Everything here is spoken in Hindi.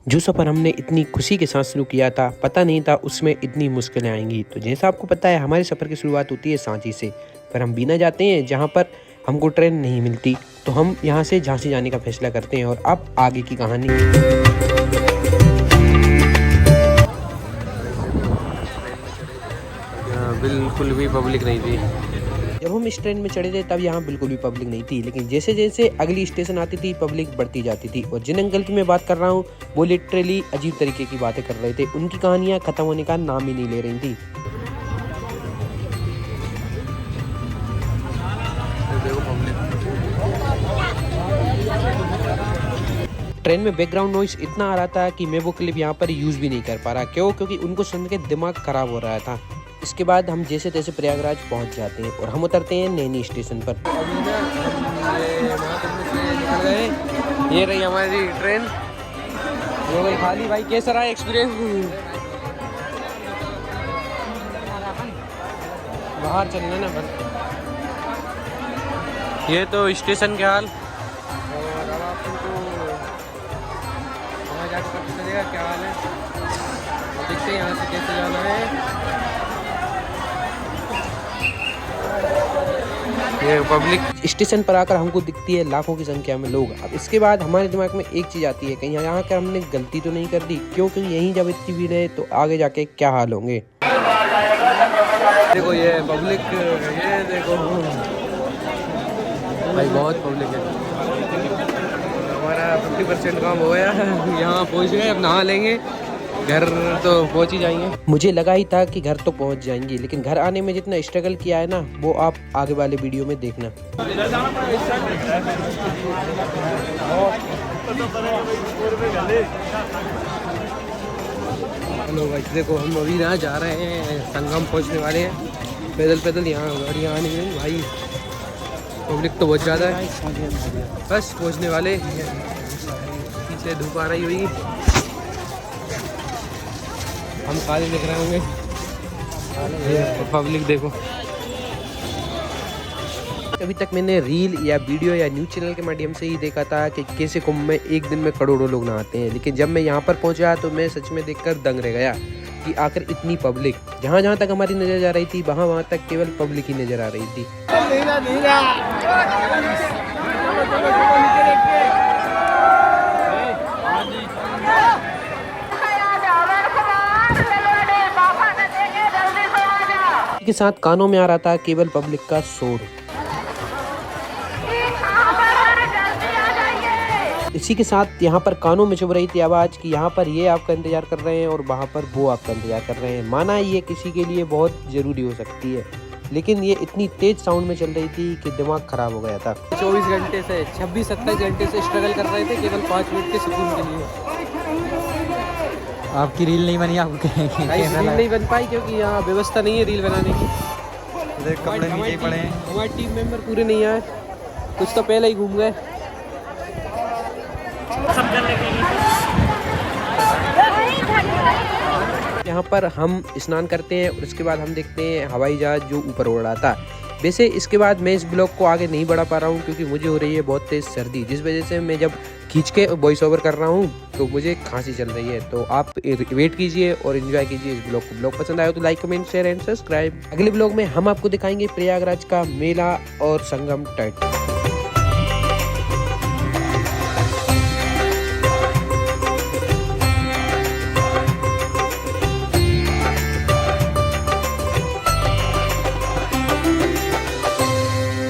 जो सफ़र हमने इतनी खुशी के साथ शुरू किया था, पता नहीं था उसमें इतनी मुश्किलें आएंगी। तो जैसा आपको पता है, हमारे सफ़र की शुरुआत होती है सांची से, पर हम बीना जाते हैं जहाँ पर हमको ट्रेन नहीं मिलती। तो हम यहाँ से झांसी जाने का फैसला करते हैं और अब आगे की कहानी। बिल्कुल भी पब्लिक नहीं थी। जब हम इस ट्रेन में चढ़े थे तब यहाँ बिल्कुल भी पब्लिक नहीं थी, लेकिन जैसे जैसे अगली स्टेशन आती थी पब्लिक बढ़ती जाती थी। और जिन अंकल की मैं बात कर रहा हूँ वो लिटरली अजीब तरीके की बातें कर रहे थे। उनकी कहानियाँ खत्म होने का नाम ही नहीं ले रही थी। ट्रेन में बैकग्राउंड नॉइस इतना आ रहा था कि मैं वो क्लिप यहाँ पर यूज़ भी नहीं कर पा रहा। क्यों? क्योंकि उनको सुन के दिमाग खराब हो रहा था। इसके बाद हम जैसे तैसे प्रयागराज पहुँच जाते हैं और हम उतरते हैं नैनी स्टेशन पर। अभी ना निकल गए। ये रही हमारी ट्रेन, हो गई खाली। भाई कैसा रहा एक्सपीरियंस? बाहर चलना ना बस। ये तो स्टेशन के हाल, और अब आपको वहाँ जाकर पता चलेगा क्या हाल है। देखते हैं यहाँ से कैसे जाना है। ये पब्लिक स्टेशन पर आकर हमको दिखती है लाखों की संख्या में लोग। अब इसके बाद हमारे दिमाग में एक चीज़ आती है, कहीं यहाँ कर हमने गलती तो नहीं कर दी? क्योंकि यहीं जब इतनी भीड़ है तो आगे जाके क्या हाल होंगे। देखो ये पब्लिक, ये देखो भाई बहुत पब्लिक है। हमारा 50% काम हो गया, यहाँ पहुँच गए। अब नहा लेंगे, घर तो पहुँच ही जाएंगे। मुझे लगा ही था कि घर तो पहुँच जाएंगे, लेकिन घर आने में जितना स्ट्रगल किया है ना, वो आप आगे वाले वीडियो में देखना। हेलो भाई, देखो हम अभी ना जा रहे हैं संगम, पहुँचने वाले हैं। पैदल पैदल यहाँ गाड़ियाँ आने में भाई पब्लिक तो बहुत ज़्यादा है। बस पहुँचने वाले, पीछे धूप आ रही हुई, हम काले दिख रहे होंगे। ये पब्लिक देखो। अभी तक मैंने रील या वीडियो या न्यूज़ चैनल के माध्यम से ही देखा था कि कैसे कुंभ में एक दिन में करोड़ों लोग नहाते हैं, लेकिन जब मैं यहाँ पर पहुँचा तो मैं सच में देखकर दंग रह गया कि आखिर इतनी पब्लिक। जहाँ जहाँ तक हमारी नज़र जा रही थी वहाँ वहाँ तक केवल पब्लिक ही नज़र आ रही थी। के साथ कानों में आ रहा था केवल पब्लिक का शोर। इसी के साथ यहाँ पर कानों में चुभ रही थी आवाज़ कि यहाँ पर ये आपका इंतजार कर रहे हैं और वहाँ पर वो आपका इंतजार कर रहे हैं। माना ये किसी के लिए बहुत ज़रूरी हो सकती है, लेकिन ये इतनी तेज साउंड में चल रही थी कि दिमाग खराब हो गया था। 24 घंटे से 26-27 घंटे से स्ट्रगल कर रहे थे केवल 5 मिनट के सुकून के लिए। आपकी रील नहीं बनी, आपको रील नहीं बन पाई क्योंकि यहाँ व्यवस्था नहीं है रील बनाने की। कपड़े नीचे पड़े हैं। हमारे टीम मेंबर पूरे नहीं आए, कुछ तो पहले ही घूम गए। यहाँ पर हम स्नान करते हैं और उसके बाद हम देखते हैं हवाई जहाज जो ऊपर उड़ रहा था। वैसे इसके बाद मैं इस ब्लॉग को आगे नहीं बढ़ा पा रहा हूँ क्योंकि मुझे हो रही है बहुत तेज़ सर्दी, जिस वजह से मैं जब खींच के वॉइस ओवर कर रहा हूँ तो मुझे खांसी चल रही है। तो आप वेट कीजिए और एंजॉय कीजिए इस ब्लॉग को। ब्लॉग पसंद आया तो like, comment, share and subscribe. अगले ब्लॉग में हम आपको दिखाएंगे प्रयागराज का मेला और संगम तट।